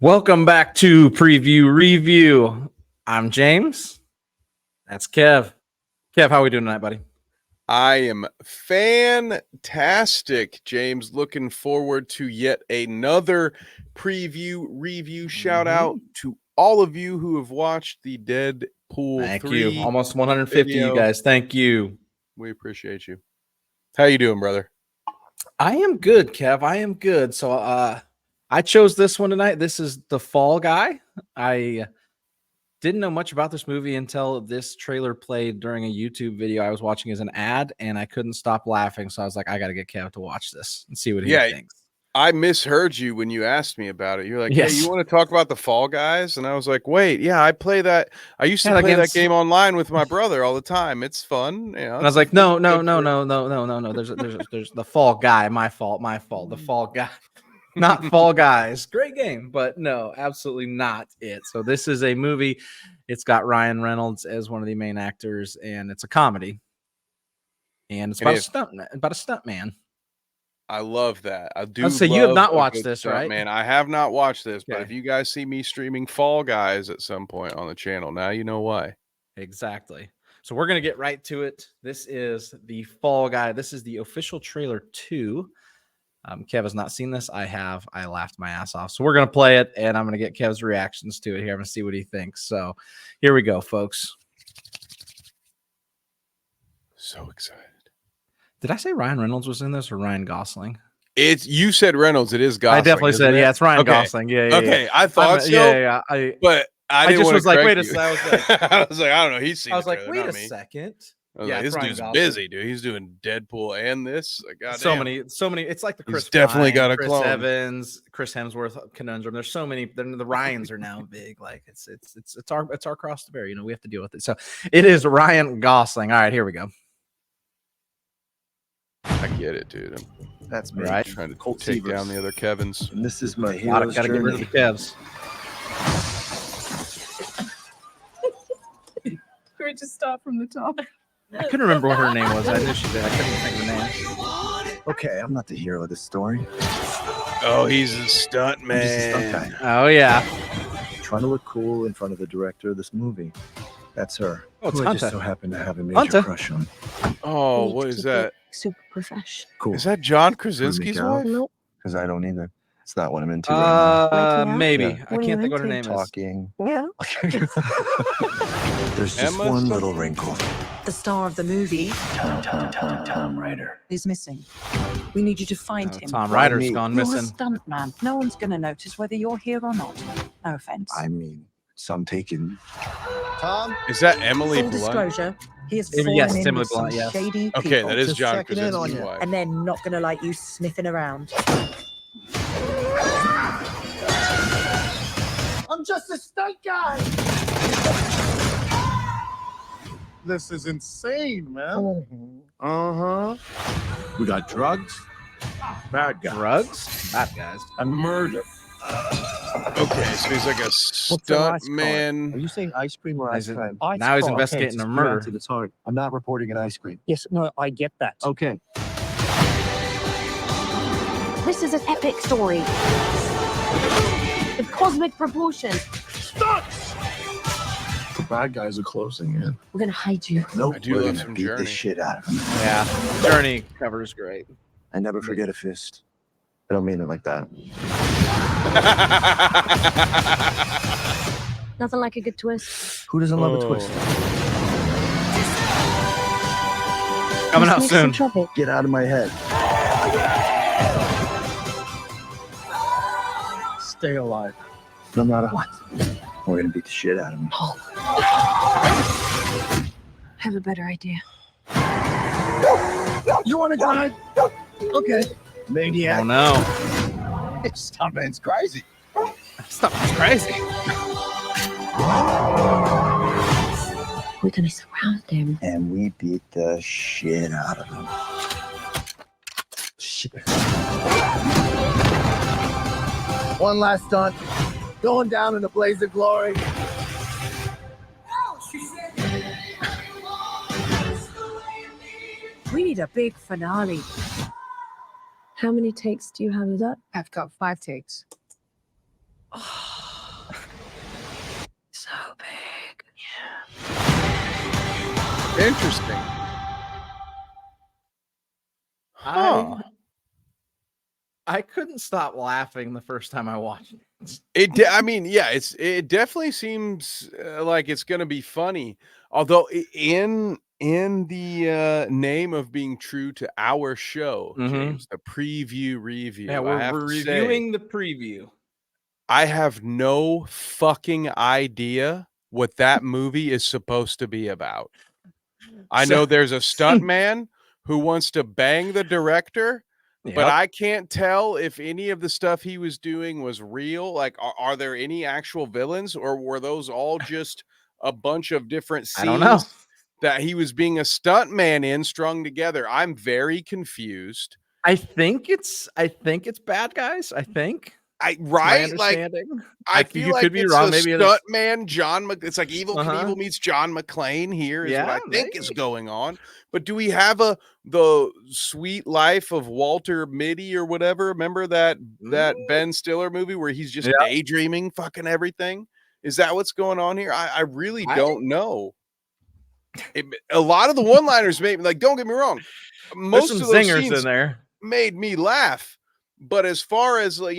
Welcome back to Preview Review. I'm James. That's Kev. Kev, how are we doing tonight, buddy? I am fantastic, James. Looking forward to yet another preview review. Shout out to all of you who have watched the Deadpool Thank 3 you. Almost 150 video. you guys. Thank you. We appreciate you. How you doing, brother? I am good, Kev. I am good. So I chose this one tonight. This is The Fall Guy. I didn't know much about this movie until this trailer played during a YouTube video I was watching as an ad, and I couldn't stop laughing. So I was like, I got to get Kev to watch this and see what he thinks. I misheard you when you asked me about it. You're like, Yes. hey, you want to talk about The Fall Guys? And I was like, wait, yeah, I play that. I used to play that game online with my brother all the time. It's fun. You know, and I was like, no. There's The Fall Guy. My fault. The Fall Guy. Not Fall Guys. Great game, but no, absolutely not it. So this is a movie. It's got Ryan Reynolds as one of the main actors, and it's a comedy. And it's about a stunt man. I love that. I do. So you have not watched this, right? Man, I have not watched this, but Okay. if you guys see me streaming Fall Guys at some point on the channel, now you know why. Exactly. So we're gonna get right to it. This is The Fall Guy. This is the official trailer 2. Kev has not seen this. I have. I laughed my ass off. So we're going to play it, and I'm going to get Kev's reactions to it here. I'm going to see what he thinks. So here we go, folks. So excited. Did I say Ryan Reynolds was in this or Ryan Gosling? You said Reynolds. It is Gosling. I definitely said, yeah, it's Ryan Gosling. Yeah. Okay, I thought so. Yeah. But I just was like, wait a second. I was like, I don't know. He's seen. I was like, wait a second. Yeah, this dude's busy, dude. He's doing Deadpool and this. Like, so many. It's like the Chris. He's definitely got a Chris clone. Evans, Chris Hemsworth conundrum. There's so many. The Ryans are now big. Like it's our cross to bear. You know, we have to deal with it. So it is Ryan Gosling. All right, here we go. I get it, dude. That's me. Right. Trying to take down the other Kevins. And this is my hero's Gotta get rid of the Kevs. Can we just start from the top? I couldn't remember what her name was. I knew she did. I couldn't think of her name. Okay, I'm not the hero of this story. Oh, he's a stunt I'm just a stunt man. guy. Oh yeah. Trying to look cool in front of the director of this movie. That's her. Oh, it's who I just Hunter. so happen to have a major Hunter. crush on. Oh, what is that? Super professional. Cool. Is that John Krasinski's wife? Nope. Because I don't either. It's not what I'm into right Maybe. Yeah. I can't think what her name now. is. Talking. Yeah. There's just Emma one something? little wrinkle. The star of the movie Tom Ryder. is missing. We need you to find him. Tom Ryder's me? gone You're a missing. stunt man. No one's going to notice whether you're here or not. No offense. I mean, some taken. Tom? Is that Emily Full Blunt? disclosure, he has Yes, fallen in Emily with some Blunt, yes. shady people. Okay, that is Just John checking in on Krasinski's you. wife. And they're not going to like you sniffing around. I'm just a stunt guy. This is insane, man. Uh-huh. We got drugs, bad guys, Drugs? Bad guys. and murder. Okay, so he's like a stunt man. Are you saying ice cream or Is ice it- cream? Now he's investigating a murder. It's hard. I'm not reporting an ice cream. Yes, no, I get that. Okay. This is an epic story. With cosmic proportions. Stunts! The bad guys are closing in. We're gonna hide you. Nope. I do We're love gonna some beat Journey. the shit out of him. Yeah. Journey cover is great. I never forget a fist. I don't mean it like that. Nothing like a good twist. Who doesn't love a twist? Coming out Let's make some soon. trouble. Get out of my head. Stay alive. No matter what. We're gonna beat the shit out of him. I have a better idea. You want to die? Okay. Maniac. Oh no. Stunt man's crazy. Stuff is crazy. We're gonna surround him. And we beat the shit out of him. Shit. One last stunt. Going down in a blaze of glory. We need a big finale. How many takes do you have of that? I've got 5 takes. Interesting. Huh. I couldn't stop laughing the first time I watched it. I mean, yeah, it definitely seems like it's going to be funny. Although in the name of being true to our show, James, the preview Yeah, review, I we're have we're to say, reviewing the preview. I have no fucking idea what that movie is supposed to be about. I So know there's a stuntman who wants to bang the director, but Yep. I can't tell if any of the stuff he was doing was real. Like, are there any actual villains, or were those all just a bunch of different I don't know. scenes that he was being a stuntman in strung together? I'm very confused. I think it's bad guys. I think it's my Right? Like, understanding. I feel You like could be it's wrong. a Maybe it's stuntman, it's like Evil uh-huh. Knievel meets John McClane here is what Yeah, I think is maybe. going on. But do we have the Sweet Life of Walter Mitty or whatever? Remember that Mm, Ben Stiller movie where he's just yeah. daydreaming fucking everything? Is that what's going on here? I really don't know. A lot of the one-liners made me, like, don't get me wrong, There's some most of those zingers in scenes there. made me laugh. But as far as, like,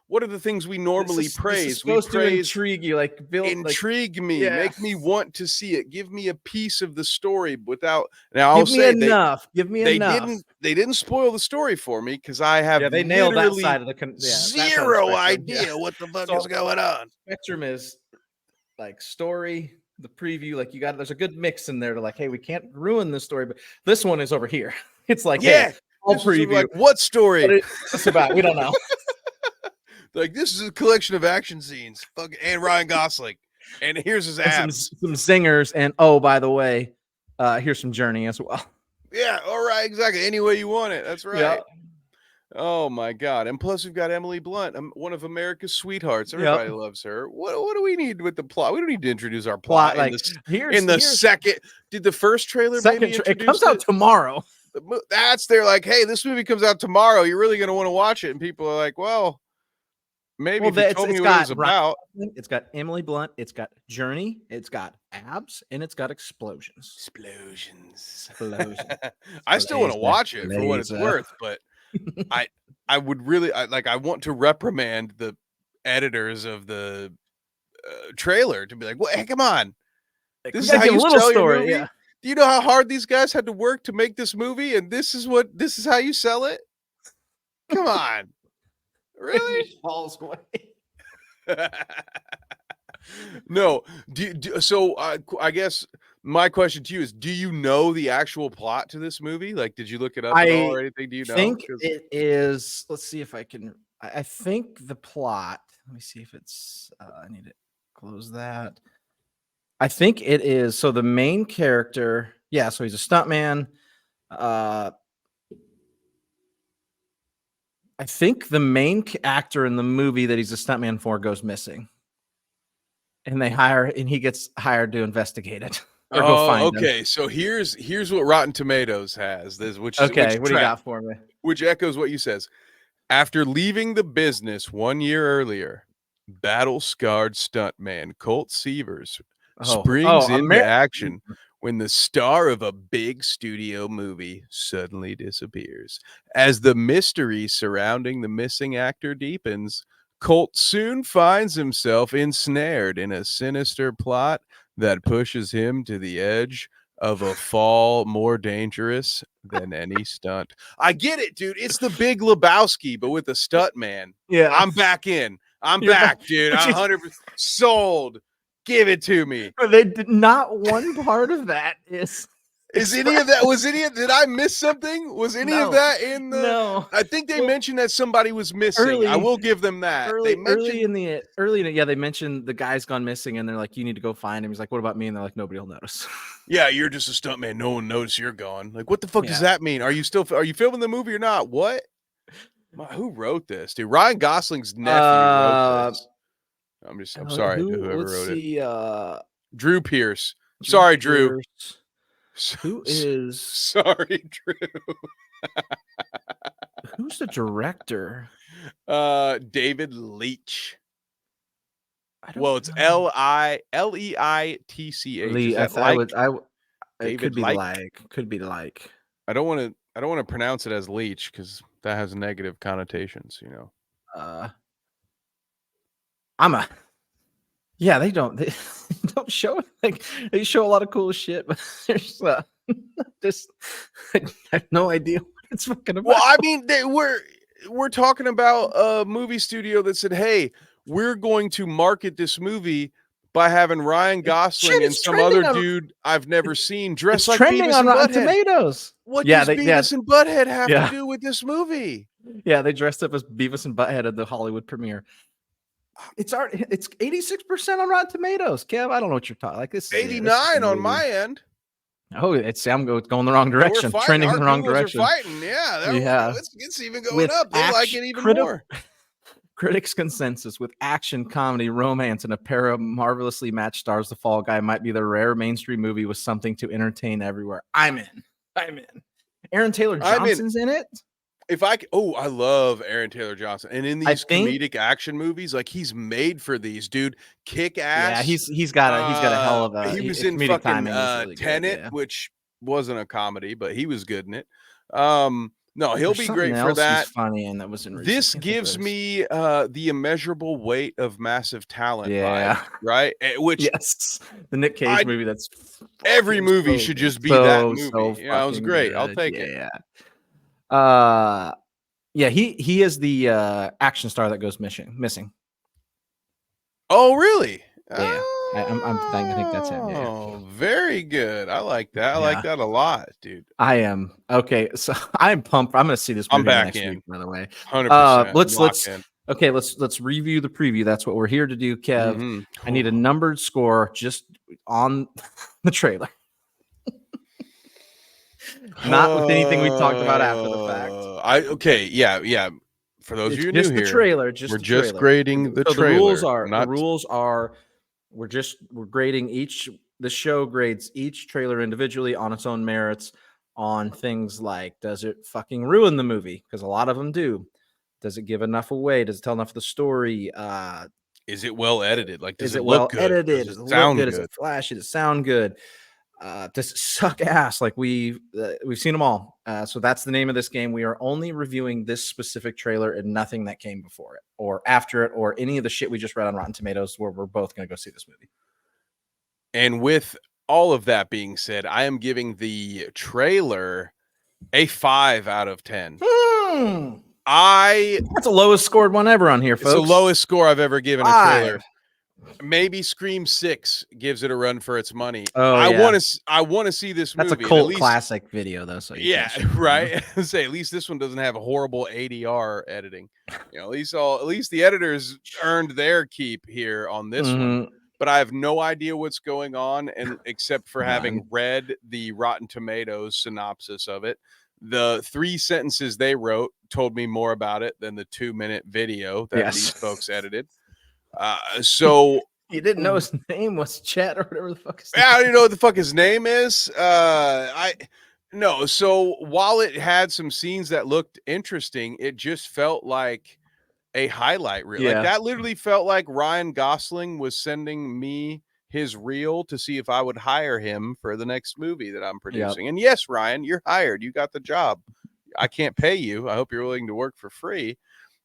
what are the things we normally This is praise? We supposed to praise intrigue you, like build like intrigue me, yeah. make me want to see it, give me a piece of the story without. Now I'll Give me say enough. Give me enough. they didn't spoil the story for me because I have Yeah, they nailed that literally side of the that side of the zero spectrum. Yeah. idea what the fuck is So going on. spectrum is like story, the preview, like there's a good mix in there to like, hey, we can't ruin this story, but this one is over here. It's like, hey, Yeah, I'll this is preview. like, what story? What's about? We don't know. Like, this is a collection of action scenes. Fuck, and Ryan Gosling, and here's his And abs. some zingers, and oh, by the way, here's some Journey as well. Yeah, all right, exactly. Any way you want it. That's Yeah. right. Oh my God! And plus, we've got Emily Blunt, one of America's sweethearts. Yep. Everybody loves her. What do we need with the plot? We don't need to introduce our Plot plot like in the second. Did the first trailer maybe it introduce comes out tomorrow. They're like, hey, this movie comes out tomorrow. You're really gonna want to watch it, and people are like, well, maybe if you told me what it was about. It's got Emily Blunt, it's got Journey, it's got abs, and it's got explosions. Explosions. Explosions. I still want to watch it for what it's worth, but I would really I want to reprimand the editors of the trailer to be like, well, hey, come on, this is how you tell your movie. Yeah. Do you know how hard these guys had to work to make this movie, and this is how you sell it? Come on, really? Falls away. No. So I guess my question to you is: do you know the actual plot to this movie? Like, did you look it up at all or anything? Do you know? I think it is. Let's see if I can. I think the plot. Let me see if it's. I need to close that. I think it is. So the main character. Yeah. So he's a stuntman. I think the main actor in the movie that he's a stuntman for goes missing. And he gets hired to investigate it or go find him. Okay. So here's what Rotten Tomatoes has. What do you got for me? Which echoes what you says. After leaving the business 1 year earlier, battle-scarred stuntman Colt Seavers springs into action when the star of a big studio movie suddenly disappears. As the mystery surrounding the missing actor deepens, Colt soon finds himself ensnared in a sinister plot that pushes him to the edge of a fall more dangerous than any stunt. I get it, dude. It's the Big Lebowski, but with a stunt man. Yeah. I'm back in. I'm back, dude. I'm 100% sold. Give it to me. But they did not one part of that is any of that? Did I miss something? Was any of that in the? No. I think they mentioned that somebody was missing. I will give them that. Early in yeah, they mentioned the guy's gone missing, and they're like, you need to go find him. He's like, what about me? And they're like, nobody will notice. Yeah, you're just a stuntman. No one knows you're gone. Like, what the fuck does that mean? Are you filming the movie or not? What? Who wrote this? Dude, Ryan Gosling's nephew wrote this. I'm sorry to whoever wrote it. Drew Pierce. Sorry, Drew. Who is? Sorry, Drew. Who's the director? David Leitch. Well, it's Leitch. Lee, David could be Like. Could be like. I don't want to pronounce it as Leach because that has negative connotations. Yeah, they don't don't show like they show a lot of cool shit, but there's just I have no idea what it's fucking about. Well, I mean, we're talking about a movie studio that said, "Hey, we're going to market this movie by having Ryan Gosling and some other dude I've never seen dressed like trending Beavis on and Rotten Butthead." Tomatoes. What does Beavis and Butthead have to do with this movie? Yeah, they dressed up as Beavis and Butthead at the Hollywood premiere. It's 86% on Rotten Tomatoes. Kev, I don't know what you're talking. Like this, 89 on my end. Oh, it's going the wrong direction. We're Trending Our in the wrong Googles direction. Are fighting. Yeah, yeah. It's even going up. They like it even more. Critics' consensus with action, comedy, romance, and a pair of marvelously matched stars, The Fall Guy might be the rare mainstream movie with something to entertain everywhere. I'm in. Aaron Taylor Johnson's in it. I love Aaron Taylor Johnson, and in these comedic action movies, like he's made for these, dude. Kick ass. Yeah, he's got a hell of a. He was in fucking Tenet, which wasn't a comedy, but he was good in it. No, he'll be great for that. Funny, and that was in. This gives me the immeasurable weight of massive talent. Yeah, vibe, right. Which the Nick Cage movie. That's every movie should just be that movie. Yeah, it was great. I'll take it. Yeah, he is the action star that goes missing. Oh, really? Yeah, I think that's him. Yeah. Oh, very good. I like that. I like that a lot, dude. I am okay. So I'm pumped. I'm going to see this movie next week. By the way, 100%. Let's review the preview. That's what we're here to do, Kev. Mm-hmm. I need a numbered score just on the trailer. Not with anything we talked about after the fact. Yeah. For those of you new here, we're just grading the trailer. The rules are we're grading the show grades each trailer individually on its own merits on things like, does it fucking ruin the movie? Because a lot of them do. Does it give enough away? Does it tell enough of the story? Is it well edited? Like, does it well look good? edited? Does it sound good? Is it flashy? Does it sound good? Does it suck ass? Like we've seen them all. So that's the name of this game. We are only reviewing this specific trailer and nothing that came before it or after it or any of the shit we just read on Rotten Tomatoes where we're both going to go see this movie. And with all of that being said, I am giving the trailer a 5 out of 10. That's the lowest scored one ever on here, folks. It's the lowest score I've ever given a trailer. Maybe Scream 6 gives it a run for its money. I want to see this movie. That's a cult classic video, though. So right. Say at least this one doesn't have a horrible ADR editing. At least the editors earned their keep here on this one. But I have no idea what's going on, and except for having read the Rotten Tomatoes synopsis of it. The 3 sentences they wrote told me more about it than the 2-minute video that these folks edited. So you didn't know his name was Chet or whatever the fuck his name. I don't even know what the fuck his name is. So while it had some scenes that looked interesting, it just felt like a highlight reel. Like that literally felt like Ryan Gosling was sending me his reel to see if I would hire him for the next movie that I'm producing. And yes, Ryan, you're hired. You got the job. I can't pay you. I hope you're willing to work for free.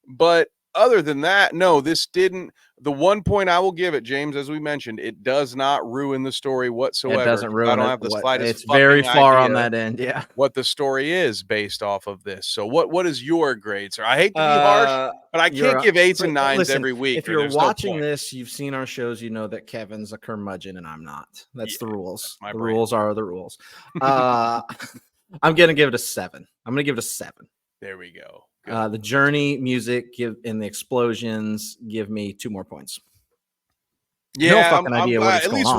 But other than that, no, this didn't. The one point I will give it, James, as we mentioned, it does not ruin the story whatsoever. It doesn't ruin. I don't have the slightest. It's very far on that end. Yeah. What the story is based off of this. So what is your grade, sir? I hate to be harsh, but I can't give 8s and 9s every week. If you're watching this, you've seen our shows. You know that Kevin's a curmudgeon and I'm not. That's the rules. The rules are the rules. I'm gonna give it a 7. I'm gonna give it a 7. There we go. The journey music and the explosions give me 2 more points. Yeah, no fucking idea what at least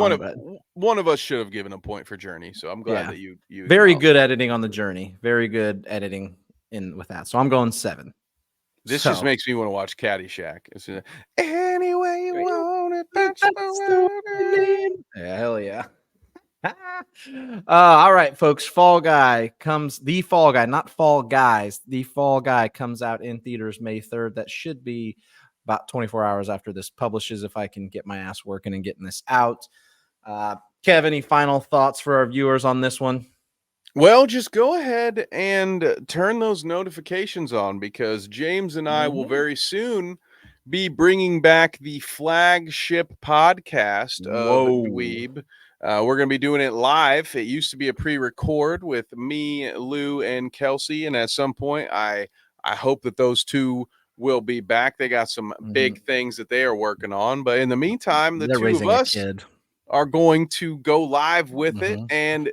one of us should have given a point for Journey. So I'm glad that you very good editing on the Journey. Very good editing in with that. So I'm going 7. This just makes me want to watch Caddyshack. It's anyway you want it. Yeah, hell yeah. All right, folks. Fall Guy comes. The Fall Guy, not Fall Guys. The Fall Guy comes out in theaters May 3rd. That should be about 24 hours after this publishes, if I can get my ass working and getting this out. Kev, any final thoughts for our viewers on this one? Well, just go ahead and turn those notifications on, because James and I will very soon be bringing back the flagship podcast of Dweeb. We're going to be doing it live. It used to be a pre-record with me, Lou, and Kelsey, and at some point, I hope that those two will be back. They got some big things that they are working on, but in the meantime, the two of us are going to go live with it, and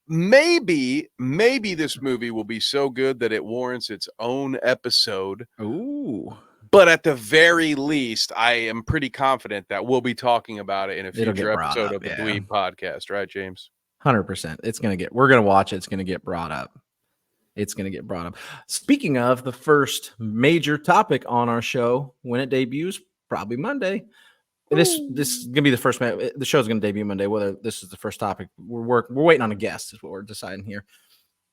maybe this movie will be so good that it warrants its own episode. Ooh. But at the very least, I am pretty confident that we'll be talking about it in a future episode of the Dweeb podcast, right, James? 100%. We're gonna watch it. It's gonna get brought up. Speaking of the first major topic on our show, when it debuts, probably Monday. This is gonna be the first. The show's gonna debut Monday. Whether this is the first topic, we're waiting on a guest. Is what we're deciding here.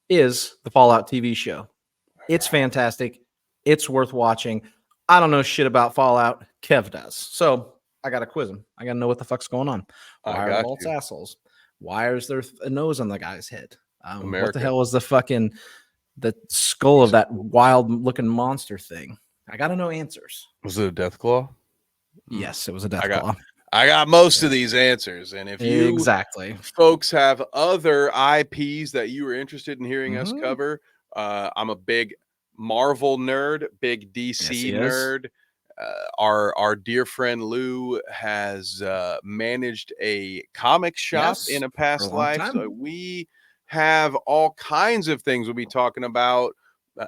Is the Fallout TV show? It's fantastic. It's worth watching. I don't know shit about Fallout. Kev does. So I gotta quiz him. I gotta know what the fuck's going on. Why are the bolts assholes? Why is there a nose on the guy's head? What the hell is the skull of that wild looking monster thing? I gotta know answers. Was it a death claw? Yes, it was a death claw. I got most of these answers, and if you folks have other IPs that you are interested in hearing us cover, I'm a big Marvel nerd, big DC nerd. Our dear friend Lou has managed a comic shop in a past life, so we have all kinds of things we'll be talking about.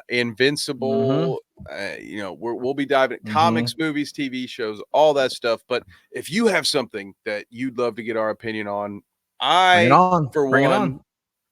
Invincible, we'll be diving comics, movies, TV shows, all that stuff. But if you have something that you'd love to get our opinion on, for one,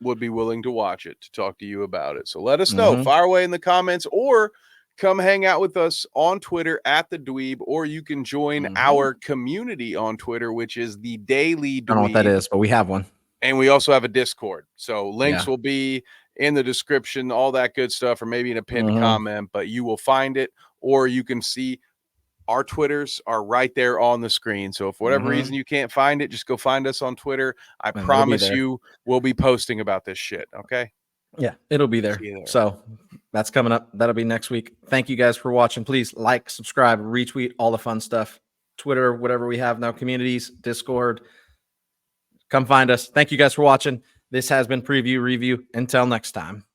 would be willing to watch it, to talk to you about it. So let us know. Fire away in the comments, or come hang out with us on Twitter at the Dweeb, or you can join our community on Twitter, which is the Daily Dweeb. I don't know what that is, but we have one. And we also have a Discord. So links will be in the description, all that good stuff, or maybe in a pinned comment, but you will find it, or you can see our Twitters are right there on the screen. So if for whatever reason you can't find it, just go find us on Twitter. I promise you we'll be posting about this shit. Okay. Yeah, it'll be there. So that's coming up. That'll be next week. Thank you guys for watching. Please like, subscribe, retweet, all the fun stuff. Twitter, whatever we have now, communities, Discord. Come find us. Thank you guys for watching. This has been Preview Review. Until next time.